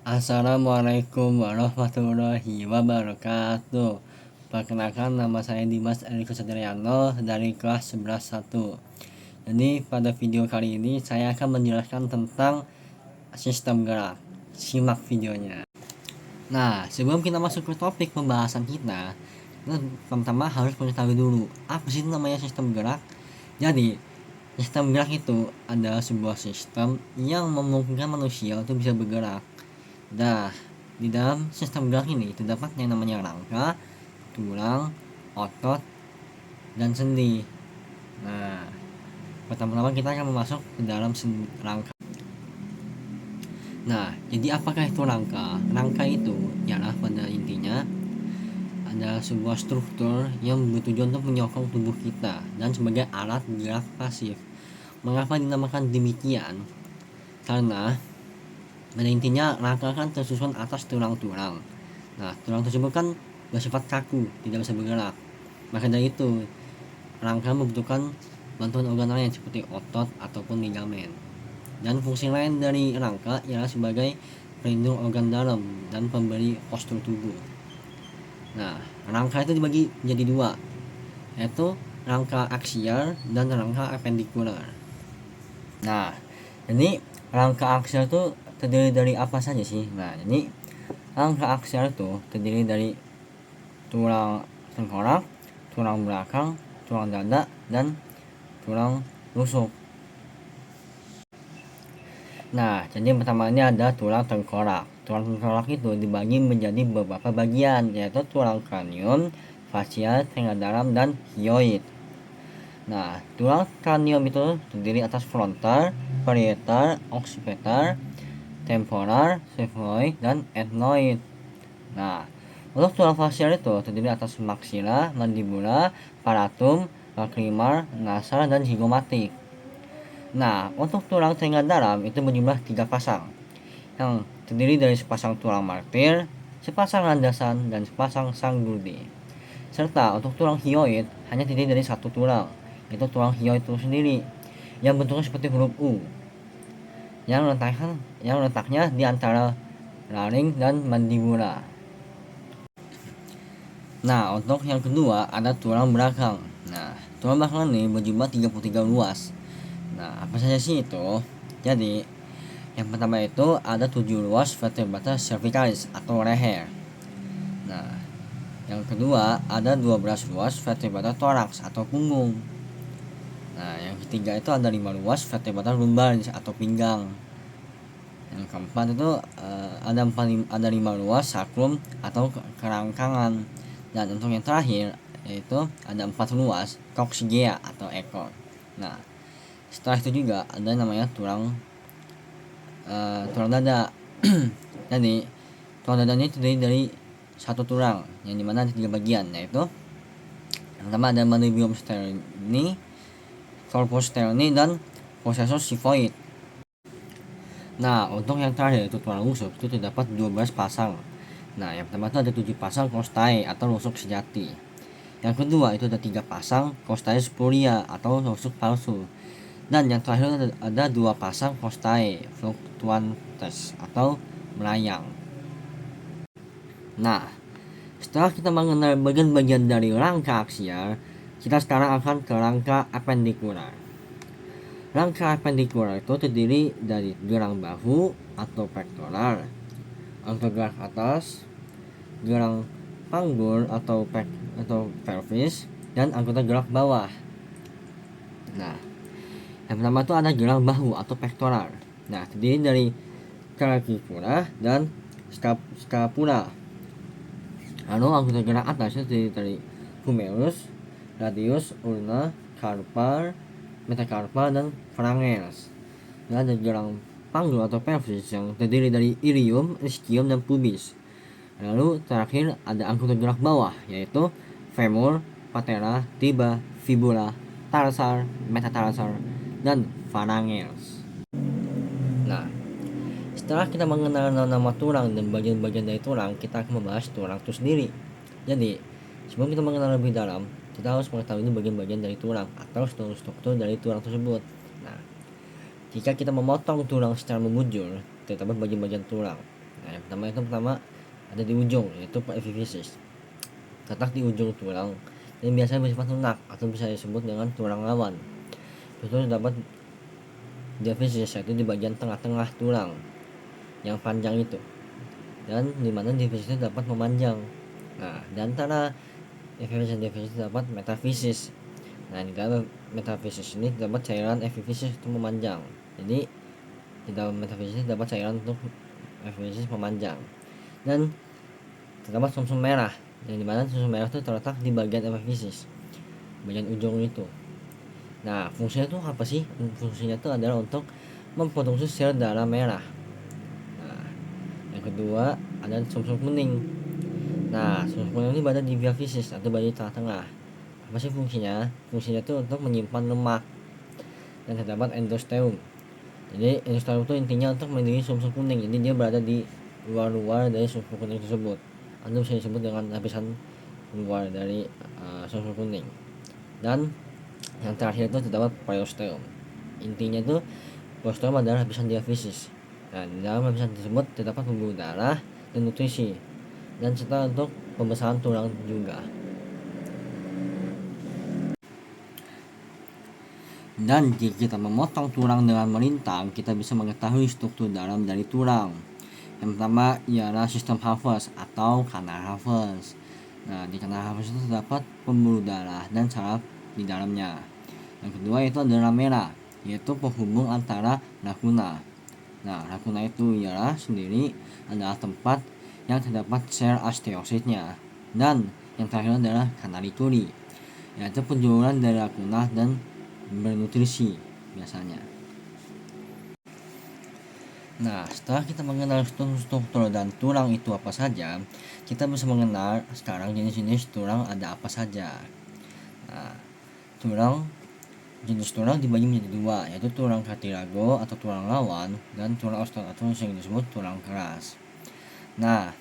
Assalamualaikum warahmatullahi wabarakatuh. Perkenalkan, nama saya Dimas Eriko Sadriano dari kelas 11-1. Jadi pada video kali ini saya akan menjelaskan tentang sistem gerak. Simak videonya. Nah, sebelum kita masuk ke topik pembahasan kita pertama harus mengetahui dulu apa sih namanya sistem gerak. Jadi sistem gerak itu adalah sebuah sistem yang memungkinkan manusia untuk bisa bergerak. Nah, di dalam sistem gerak ini terdapat yang namanya rangka, tulang, otot, dan sendi. Nah, pertama-tama kita akan masuk ke dalam rangka. Nah, jadi apakah itu rangka? Rangka itu ialah pada intinya ada sebuah struktur yang bertujuan untuk menyokong tubuh kita dan sebagai alat gerak pasif. Mengapa dinamakan demikian? Karena pada intinya rangka kan tersusun atas tulang-tulang. Nah, tulang tersebut kan bersifat kaku, tidak bisa bergerak. Maka dari itu, rangka membutuhkan bantuan organ lain seperti otot ataupun ligamen. Dan fungsi lain dari rangka ialah sebagai pelindung organ dalam dan pemberi postur tubuh. Nah, rangka itu dibagi menjadi dua, yaitu rangka aksial dan rangka apendikular. Nah, ini rangka aksial itu terdiri dari apa saja sih? Nah, ini rangka aksial itu terdiri dari tulang tengkorak, tulang belakang, tulang dada, dan tulang rusuk. Nah, jadi pertama ini ada tulang tengkorak. Tulang tengkorak itu dibagi menjadi beberapa bagian, yaitu tulang kranium, fascia, telinga dalam, dan hyoid. Nah, tulang kranium itu terdiri atas frontal, parietal, occipital, temporal, sigmoid, dan ethmoid. Nah, untuk tulang fasial itu terdiri atas maksila, mandibula, palatum, lacrimal, nasal, dan zigomatik. Nah, untuk tulang telinga dalam itu berjumlah 3 pasang, yang terdiri dari sepasang tulang martir, sepasang landasan, dan sepasang sanggurdi. Serta untuk tulang hyoid hanya terdiri dari satu tulang, yaitu tulang hyoid itu sendiri, yang bentuknya seperti huruf U, yang letaknya di antara laring dan mandibula. Nah, untuk yang kedua ada tulang belakang. Nah, tulang belakang ini berjumlah 33 ruas. Nah, apa saja sih itu? Jadi, yang pertama itu ada 7 ruas vertebrata cervicalis atau leher. Nah, yang kedua ada 12 ruas vertebrata thorax atau punggung. Nah, yang ketiga itu ada 5 ruas vertebrata lumbaris atau pinggang. Yang keempat itu ada 5 ruas sacrum atau kerangkangan. Dan untuk yang terakhir yaitu ada 4 ruas coccygia atau ekor. Nah, setelah itu juga ada namanya tulang dada. Jadi tulang dada ini terdiri dari satu tulang yang dimana ada 3 bagian, yaitu yang pertama ada manubrium sterni, corpus sterni, dan processus xiphoid. Nah, untuk yang terakhir itu tulang rusuk itu terdapat 12 pasang. Nah, yang pertama itu ada 7 pasang costae atau rusuk sejati. Yang kedua itu ada 3 pasang costae spuria atau rusuk palsu. Dan yang terakhir ada 2 pasang costae fluctuantes atau melayang. Nah, setelah kita mengenal bagian-bagian dari rangka aksial, kita sekarang akan ke rangka apendikular. Rangka apendikular itu terdiri dari gelang bahu atau pektoral, anggota gerak atas, gelang panggul atau pelvis, dan anggota gerak bawah. Nah, yang pertama itu ada gelang bahu atau pektoral. Nah, terdiri dari clavicula dan scapula. Lalu anggota gerak atas itu terdiri dari humerus, radius, ulna, carpal, metacarpal, dan phalanges. Dan ada gelang panggul atau pelvis yang terdiri dari ilium, ischium, dan pubis. Lalu terakhir ada anggota gerak bawah, yaitu femur, patella, tibia, fibula, tarsal, metatarsal, dan phalanges. Nah, setelah kita mengenal nama tulang dan bagian-bagian dari tulang, kita akan membahas tulang itu sendiri. Jadi, sebelum kita mengenal lebih dalam, kita harus mengetahui bagian-bagian dari tulang atau struktur dari tulang tersebut. Nah, jika kita memotong tulang secara membujur, terdapat bagian-bagian tulang. Nah, yang pertama ada di ujung, yaitu epiphysis, terletak di ujung tulang dan biasanya bersifat lunak atau bisa disebut dengan tulang lawan. Terus terdapat diaphysis, yaitu di bagian tengah-tengah tulang yang panjang itu, dan di mana diaphysis dapat memanjang. Nah, di antara epiphysis dan diaphysis terdapat metafisis. Nah, di dalam metafisis ini terdapat cairan epiphysis itu memanjang. Jadi di dalam metafisis terdapat cairan untuk epiphysis memanjang. Dan terdapat sumsum merah, yang dimana sumsum merah itu terletak di bagian epiphysis, bagian ujung itu. Nah, fungsinya itu apa sih? Fungsinya itu adalah untuk memproduksi sel darah merah. Nah, yang kedua ada sumsum kuning. Nah, sumsum kuning ini berada di via fisis atau bagian tengah-tengah. Apa sih fungsinya? Fungsinya itu untuk menyimpan lemak. Dan terdapat endosteum. Jadi endosteum itu intinya untuk melindungi sumsum kuning. Jadi dia berada di luar-luar dari sumsum kuning tersebut. Atau bisa disebut dengan lapisan luar dari sumsum kuning. Dan yang terakhir itu terdapat periosteum. Intinya itu periosteum adalah lapisan diafisis. Nah, di dalam lapisan tersebut terdapat pembuluh darah dan nutrisi, dan serta untuk pembesaran tulang juga. Dan jika kita memotong tulang dengan melintang, kita bisa mengetahui struktur dalam dari tulang. Yang pertama ialah sistem Haves atau kanal Haves. Nah, di kanal Haves itu terdapat pembuluh darah dan saraf di dalamnya. Yang kedua itu adalah lamela, yaitu penghubung antara lacuna. Nah, lacuna itu ialah sendiri adalah tempat yang terdapat sel osteositnya. Dan yang terakhir adalah canalituri, yaitu penjuluran dari lacuna dan bernutrisi biasanya. Nah, setelah kita mengenal struktur dan tulang itu apa saja, kita bisa mengenal sekarang jenis-jenis tulang ada apa saja. Nah, jenis tulang dibagi menjadi dua, yaitu tulang cartilago atau tulang lawan dan tulang osteoid atau yang disebut tulang keras. Nah,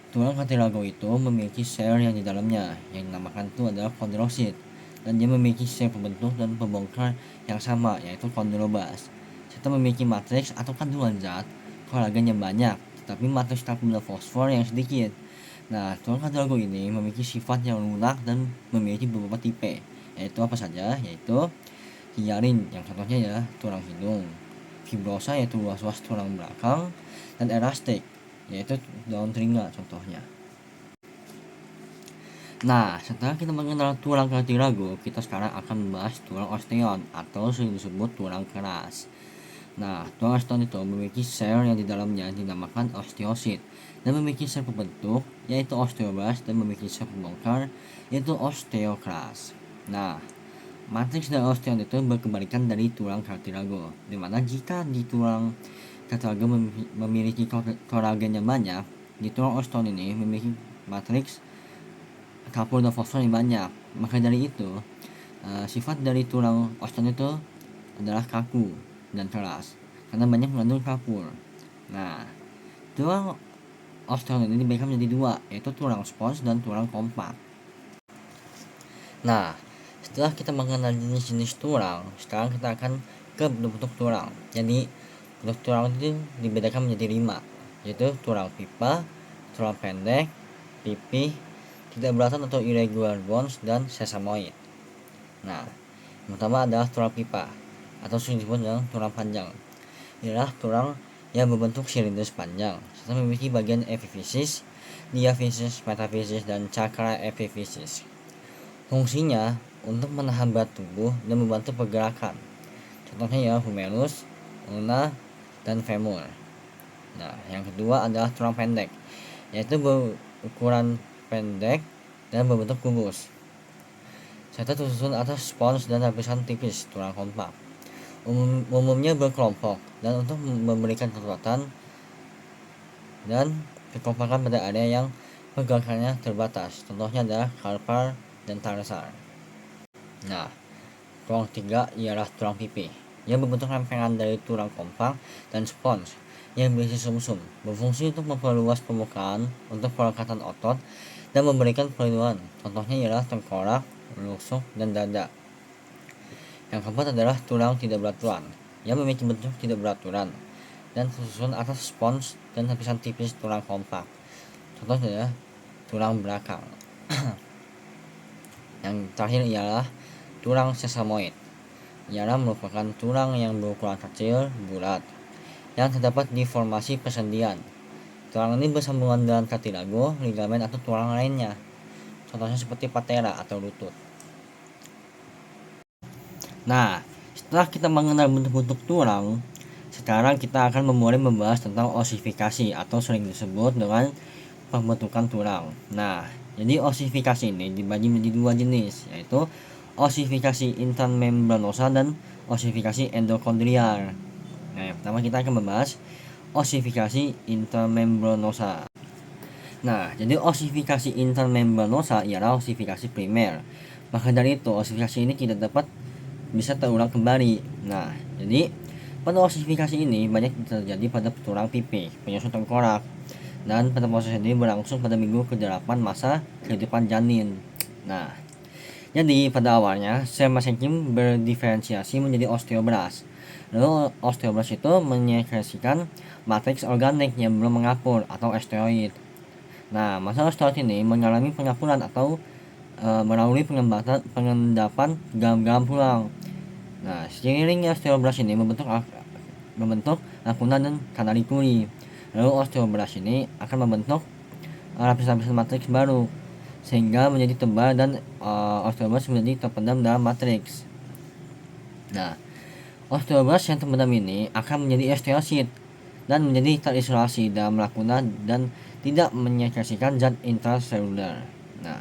tulang cartilago itu memiliki sel yang di dalamnya yang dinamakan itu adalah kondrosit, dan dia memiliki sel pembentuk dan pembongkar yang sama, yaitu kondrobas, serta memiliki matriks atau kandungan zat kolagen yang banyak, tetapi matriks tabula fosfor yang sedikit. Nah, tulang cartilago ini memiliki sifat yang lunak dan memiliki beberapa tipe, yaitu apa saja? Yaitu hyaline, yang contohnya ya tulang hidung, fibrosa yaitu ruas-ruas tulang belakang, dan elastik yaitu daun telinga contohnya. Nah, setelah kita mengenal tulang cartilago, kita sekarang akan membahas tulang osteon atau sering disebut tulang keras. Nah, tulang osteon itu memiliki sel yang di dalamnya dinamakan osteosit dan memiliki sel pembentuk yaitu osteoblast dan memiliki sel pembongkar yaitu osteoklas. Nah, matriks dari osteon itu berkebalikan dari tulang cartilago, dimana jika di tulang cartilago memiliki kolagen yang banyak, di tulang osteon ini memiliki matriks kapur dan fosfor yang banyak. Maka dari itu, sifat dari tulang osteon itu adalah kaku dan keras karena banyak mengandung kapur. Nah, tulang osteon ini dibagi menjadi dua, yaitu tulang spons dan tulang kompak. Nah, setelah kita mengenal jenis-jenis tulang, sekarang kita akan ke bentuk tulang. Jadi, bentuk tulang itu dibedakan menjadi 5, yaitu tulang pipa, tulang pendek, pipih, tidak beratan atau irregular bones, dan sesamoid. Nah, yang pertama adalah tulang pipa atau sering disebut dengan tulang panjang. Inilah tulang yang berbentuk silindris panjang serta memiliki bagian epiphysis, diaphysis, metaphysis, dan cakra epiphysis. Fungsinya untuk menahan berat tubuh dan membantu pergerakan. Contohnya ya humerus, ulna, dan femur. Nah, yang kedua adalah tulang pendek, yaitu berukuran pendek dan berbentuk kubus, serta tersusun atas spons dan lapisan tipis tulang kompak. Umumnya berkelompok dan untuk memberikan kekuatan dan kekompakan pada area yang pergerakannya terbatas. Contohnya adalah carpal dan tarsal. Nah, tulang tiga ialah tulang pipi yang berbentuk lempengan dari tulang kompak dan spons yang berisi sumsum, berfungsi untuk memperluas permukaan untuk pelekatan otot dan memberikan perlindungan. Contohnya ialah tengkorak, rusuk, dan dada. Yang keempat adalah tulang tidak beraturan yang memiliki bentuk tidak beraturan dan tersusun atas spons dan lapisan tipis tulang kompak. Contohnya ya, tulang belakang. Yang terakhir ialah tulang sesamoid. Ialah merupakan tulang yang berukuran kecil, bulat, yang terdapat di formasi persendian. Tulang ini bersambungan dengan kartilago, ligamen atau tulang lainnya. Contohnya seperti patella atau lutut. Nah, setelah kita mengenal bentuk-bentuk tulang, sekarang kita akan mulai membahas tentang osifikasi atau sering disebut dengan pembentukan tulang. Nah, jadi osifikasi ini dibagi menjadi dua jenis, yaitu osifikasi intramembranosa dan osifikasi endokondrial. Nah, yang pertama kita akan membahas osifikasi intramembranosa. Nah, jadi osifikasi intramembranosa ialah osifikasi primer. Maka dari itu, osifikasi ini tidak dapat bisa terulang kembali. Nah, jadi pada osifikasi ini banyak terjadi pada tulang pipi, penyusun tengkorak, dan pada proses ini berlangsung pada minggu ke-8 masa kehidupan janin. Nah, jadi pada awalnya sel mesenkim berdiferensiasi menjadi osteoblas. Lalu osteoblas itu menyekresikan matriks organik yang belum mengapur atau osteoid. Nah, masa osteoid ini mengalami pengapuran atau melalui pengendapan garam-garam tulang. Nah, seiringnya osteoblas ini membentuk lakuna dan kanalikuli. Lalu osteoblas ini akan membentuk lapisan-lapisan matriks baru sehingga menjadi tebal dan osteoblas menjadi terpendam dalam matriks. Nah, osteoblas yang terpendam ini akan menjadi osteosit dan menjadi terisolasi dalam lakuna dan tidak menyekresikan zat intraseluler. Nah,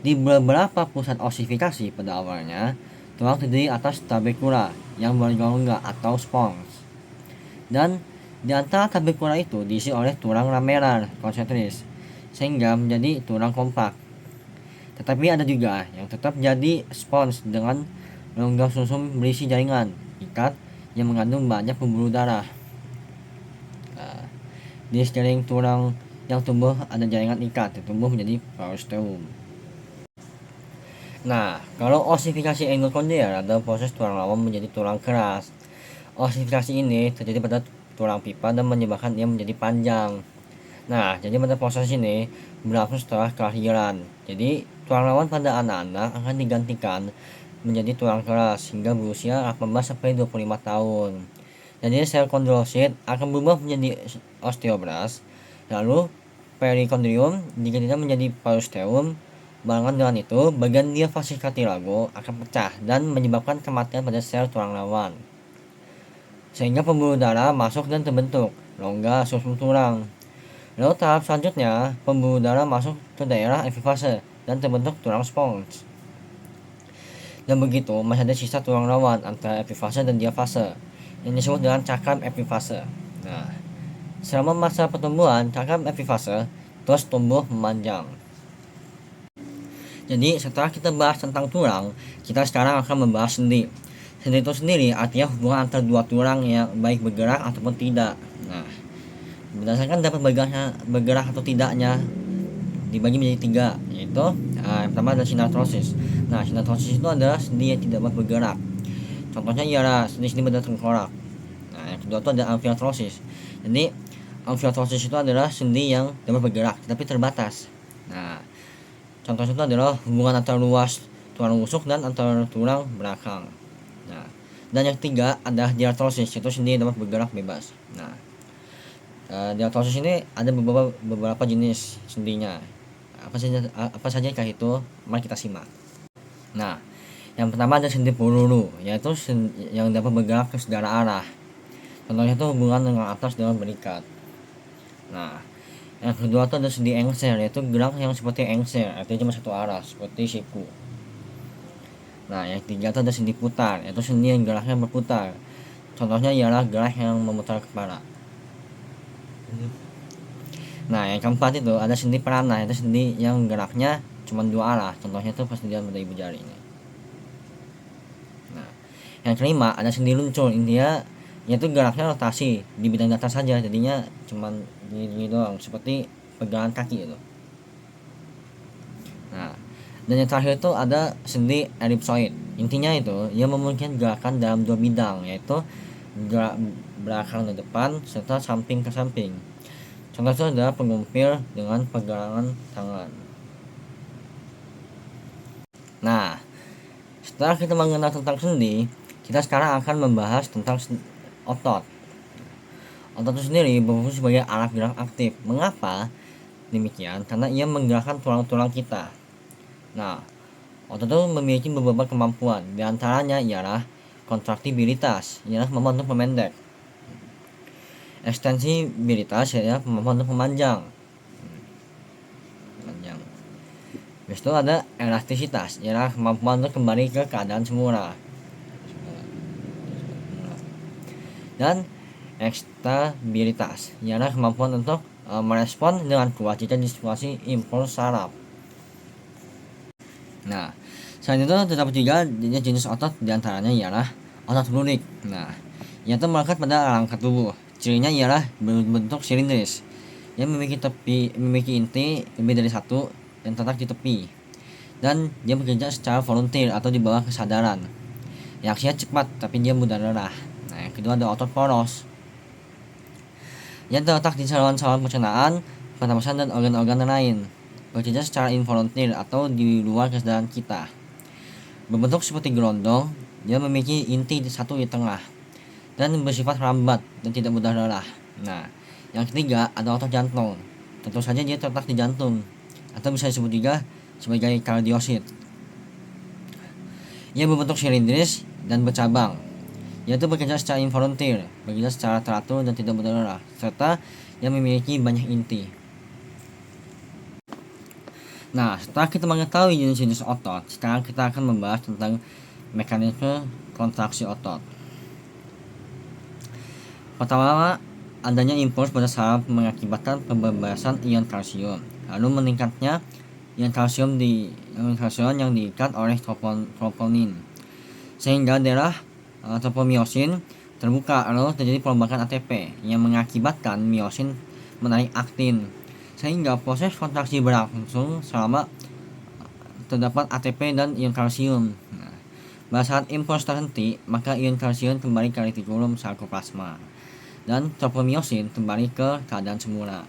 di beberapa pusat osifikasi pada awalnya tulang terdiri atas tabecula yang berrongga atau spons, dan di antara tabecula itu diisi oleh tulang lamelar konsentris sehingga menjadi tulang kompak. Tetapi ada juga yang tetap jadi spons dengan rongga sumsum berisi jaringan ikat yang mengandung banyak pembuluh darah. Nah, di sekeliling tulang yang tumbuh ada jaringan ikat yang tumbuh menjadi periosteum. Nah, kalau osifikasi endokondrial adalah proses tulang lawan menjadi tulang keras. Osifikasi ini terjadi pada tulang pipa dan menyebabkan ia menjadi panjang. Nah, jadi pada proses ini berlangsung setelah kelahiran. Jadi, tulang lawan pada anak-anak akan digantikan menjadi tulang keras hingga berusia 18 sampai 25 tahun. Jadi, sel kondrosit akan berubah menjadi osteoblas, lalu perikondrium digantikan menjadi periosteum. Barengan dengan itu, bagian diafasis kartilago akan pecah dan menyebabkan kematian pada sel tulang lawan. Sehingga pembuluh darah masuk dan terbentuk rongga sumsum tulang. Lalu tahap selanjutnya, pembuluh darah masuk ke daerah epifase dan terbentuk tulang spons. Dan begitu masih ada sisa tulang lawan antara epifase dan diafase yang disebut dengan cakram epifase. Nah, selama masa pertumbuhan, cakram epifase terus tumbuh memanjang. Jadi setelah kita bahas tentang tulang, kita sekarang akan membahas sendi. Sendi itu sendiri artinya hubungan antara dua tulang yang baik bergerak ataupun tidak. Nah, berdasarkan dapat bergerak atau tidaknya dibagi menjadi tiga, yaitu yang pertama adalah sinartrosis. Nah, sinartrosis itu adalah sendi yang tidak dapat bergerak. Contohnya ialah sendi-sendi pada tengkorak. Nah, yang kedua itu ada amfiartrosis. Jadi amfiartrosis itu adalah sendi yang dapat bergerak tapi terbatas. Nah, contohnya itu adalah hubungan antara luas tulang rusuk dan antara tulang belakang. Nah, dan yang ketiga adalah diartrosis, yaitu sendi yang dapat bergerak bebas. Nah, diartrosis ini ada beberapa jenis sendinya. Apa saja kah itu? Mari kita simak. Nah, yang pertama ada sendi purulu, yaitu yang dapat bergerak ke segala arah. Contohnya itu hubungan dengan atas dengan berikat. Nah, yang kedua itu ada sendi engser, yaitu gerak yang seperti engser, artinya cuma satu arah, seperti siku. Nah, yang ketiga itu ada sendi putar, yaitu sendi yang geraknya berputar. Contohnya ialah gerak yang memutar kepala. Nah, yang keempat itu ada sendi perana, yaitu sendi yang geraknya cuma dua arah. Contohnya itu persendian pada ibu jari ini. Nah, yang kelima ada sendi luncur, intinya yaitu geraknya rotasi di bidang datar saja, jadinya cuma gini doang, seperti pegangan kaki itu. Nah, dan yang terakhir itu ada sendi elipsoid. Intinya itu ia memungkinkan gerakan dalam dua bidang, yaitu belakang ke depan, serta samping ke samping. Contoh itu adalah pengumpil dengan pergelangan tangan. Nah, setelah kita mengenal tentang sendi, kita sekarang akan membahas tentang otot. Otot itu sendiri berfungsi sebagai alat gerak aktif. Mengapa demikian? Karena ia menggerakkan tulang-tulang kita. Nah, otot itu memiliki beberapa kemampuan. Di antaranya ialah kontraktibilitas, ialah kemampuan untuk memendek. Ekstensibilitas, ialah kemampuan untuk memanjang. Habis itu ada elastisitas, ialah kemampuan untuk kembali ke keadaan semula. Dan ekstabilitas, ialah kemampuan untuk merespon dengan kuat jika di situasi impuls saraf. Nah, selain itu terdapat juga jenis otot, diantaranya ialah otot lurik. Nah, yaitu melekat pada rangka tubuh. Cirinya ialah berbentuk silindris. Ia memiliki inti lebih dari satu yang terletak di tepi, dan dia bekerja secara volunteer atau di bawah kesadaran. Reaksinya cepat tapi dia mudah lelah. Nah, yang kedua ada otot poros yang terletak di saluran-saluran pencernaan, pernapasan dan organ-organ lain, bekerja secara involunteer atau di luar kesadaran kita. Berbentuk seperti gelondong, dia memiliki inti satu di tengah dan bersifat lambat dan tidak mudah lelah. Nah, yang ketiga ada otot jantung. Tentu saja dia terletak di jantung, atau bisa disebut juga sebagai kardiosit. Ia berbentuk silindris dan bercabang, yaitu bekerja secara involunteer, bekerja secara teratur dan tidak mudah lelah, serta yang memiliki banyak inti. Nah, setelah kita mengetahui jenis-jenis otot, sekarang kita akan membahas tentang mekanisme kontraksi otot. Pertama, adanya impuls pada saraf mengakibatkan pembebasan ion kalsium, lalu meningkatnya ion kalsium yang diikat oleh troponin, sehingga daerah tropomiosin terbuka, lalu terjadi perombakan ATP yang mengakibatkan miosin menarik aktin, sehingga proses kontraksi berlangsung selama terdapat ATP dan ion kalsium. Nah, pada saat impuls terhenti, maka ion kalsium kembali ke retikulum sarkoplasma dan tropomiosin kembali ke keadaan semula.